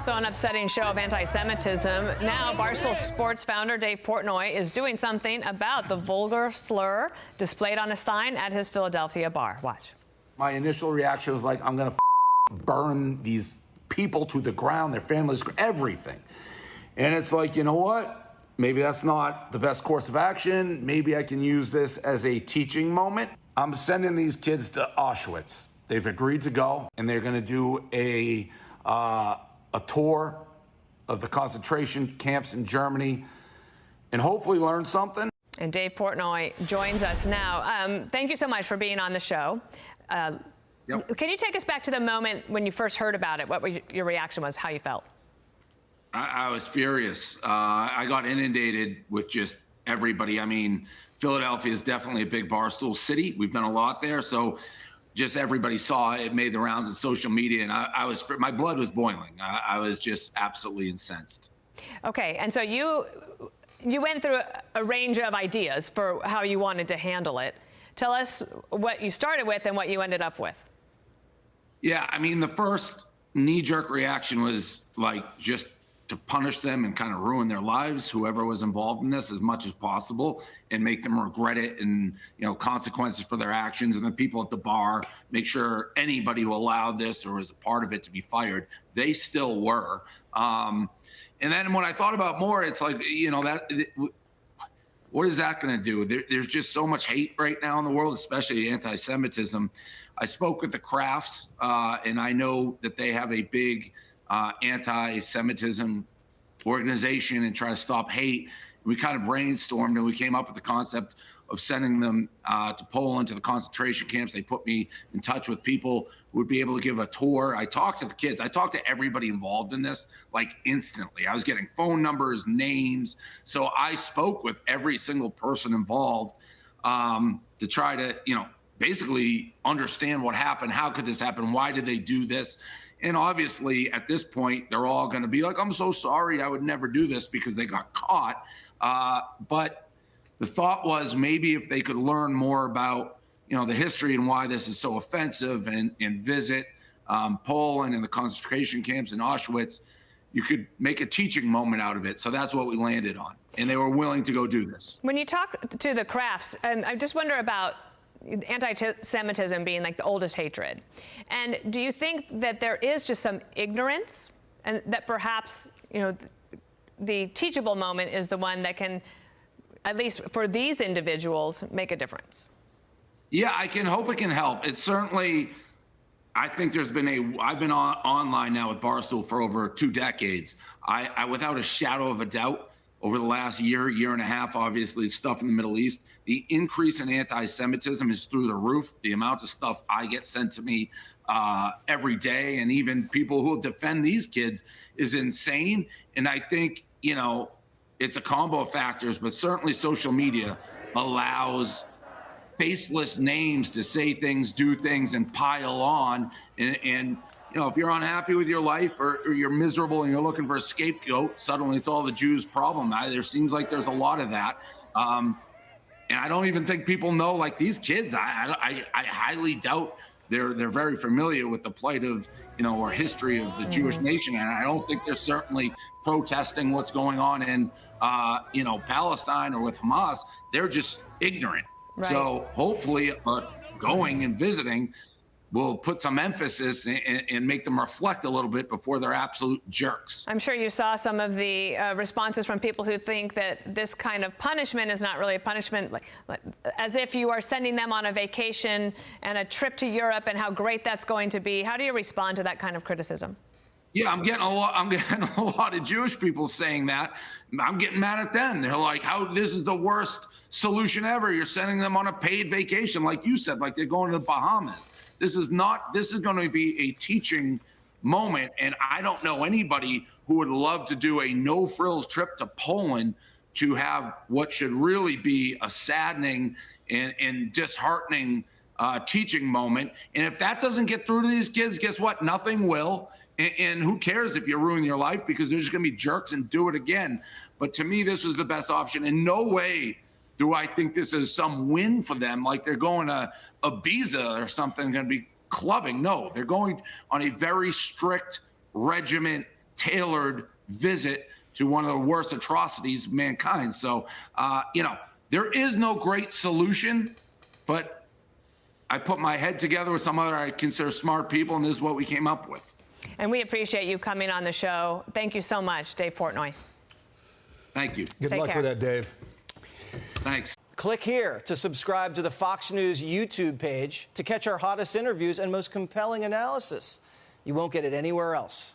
Also an upsetting show of anti-Semitism. Now, Barstool Sports founder Dave Portnoy is doing something about the vulgar slur displayed on a sign at his Philadelphia bar. Watch. My initial reaction was like, I'm going to burn these people to the ground, their families, everything. And it's like, you know what? Maybe that's not the best course of action. Maybe I can use this as a teaching moment. I'm sending these kids to Auschwitz. They've agreed to go, and they're going to do a tour of the concentration camps in Germany and hopefully learn something. And Dave Portnoy joins us now. Thank you so much for being on the show. Yep. Can you take us back to the moment when you first heard about it? What your reaction was, how you felt? I was furious. I got inundated with just everybody. I mean, Philadelphia is definitely a big Barstool city. We've done a lot there. So just everybody saw it. It made the rounds of social media, and my blood was boiling. I was just absolutely incensed. Okay, and so you went through a range of ideas for how you wanted to handle it. Tell us what you started with and what you ended up with. Yeah, I mean, the first knee-jerk reaction was like just to punish them and kind of ruin their lives, whoever was involved in this, as much as possible, and make them regret it, and consequences for their actions. And the people at the bar, make sure anybody who allowed this or was a part of it to be fired, they still were. And then when I thought about more, it's like, what is that going to do? There's just so much hate right now in the world, especially anti-Semitism. I spoke with the Crafts, and I know that they have a big anti-Semitism organization and try to stop hate. We kind of brainstormed, and we came up with the concept of sending them to Poland, to the concentration camps. They put me in touch with people who would be able to give a tour. I talked to the kids. I talked to everybody involved in this, like, instantly. I was getting phone numbers, names. So I spoke with every single person involved to try to, basically understand what happened. How could this happen? Why did they do this? And obviously, at this point, they're all going to be like, I'm so sorry, I would never do this, because they got caught. But the thought was, maybe if they could learn more about, the history and why this is so offensive, and visit Poland and the concentration camps in Auschwitz, you could make a teaching moment out of it. So that's what we landed on. And they were willing to go do this. When you talk to the Crafts, and I just wonder about anti-Semitism being like the oldest hatred. And do you think that there is just some ignorance, and that perhaps, the teachable moment is the one that can, at least for these individuals, make a difference? Yeah, I can hope it can help. It's certainly, I think I've been online now with Barstool for over 2 decades. I without a shadow of a doubt, over the last year and a half, obviously, stuff in the Middle East, the increase in anti-Semitism is through the roof. The amount of stuff I get sent to me every day, and even people who defend these kids, is insane. And I think, it's a combo of factors, but certainly social media allows faceless names to say things, do things, and pile on. And if you're unhappy with your life, or you're miserable and you're looking for a scapegoat, suddenly it's all the Jews' problem. There seems like there's a lot of that. And I don't even think people know, like, these kids, I highly doubt they're very familiar with the plight of, or history of the Jewish nation. And I don't think they're certainly protesting what's going on in, Palestine or with Hamas. They're just ignorant. Right. So hopefully going and visiting will put some emphasis and make them reflect a little bit before they're absolute jerks. I'm sure you saw some of the responses from people who think that this kind of punishment is not really a punishment, as if you are sending them on a vacation and a trip to Europe and how great that's going to be. How do you respond to that kind of criticism? Yeah, I'm getting a lot of Jewish people saying that. I'm getting mad at them. They're like, this is the worst solution ever. You're sending them on a paid vacation, like you said, like they're going to the Bahamas. This is going to be a teaching moment. And I don't know anybody who would love to do a no-frills trip to Poland to have what should really be a saddening and disheartening teaching moment. And if that doesn't get through to these kids, guess what? Nothing will. And who cares if you ruin your life, because they're just going to be jerks and do it again. But to me, this was the best option. In no way do I think this is some win for them, like they're going to Ibiza or something, going to be clubbing. No, they're going on a very strict regiment tailored visit to one of the worst atrocities of mankind. So, there is no great solution, but I put my head together with some other I consider smart people, and this is what we came up with. And we appreciate you coming on the show. Thank you so much, Dave Portnoy. Thank you. Good Take luck care. with that, Dave. Thanks. Click here to subscribe to the Fox News YouTube page to catch our hottest interviews and most compelling analysis. You won't get it anywhere else.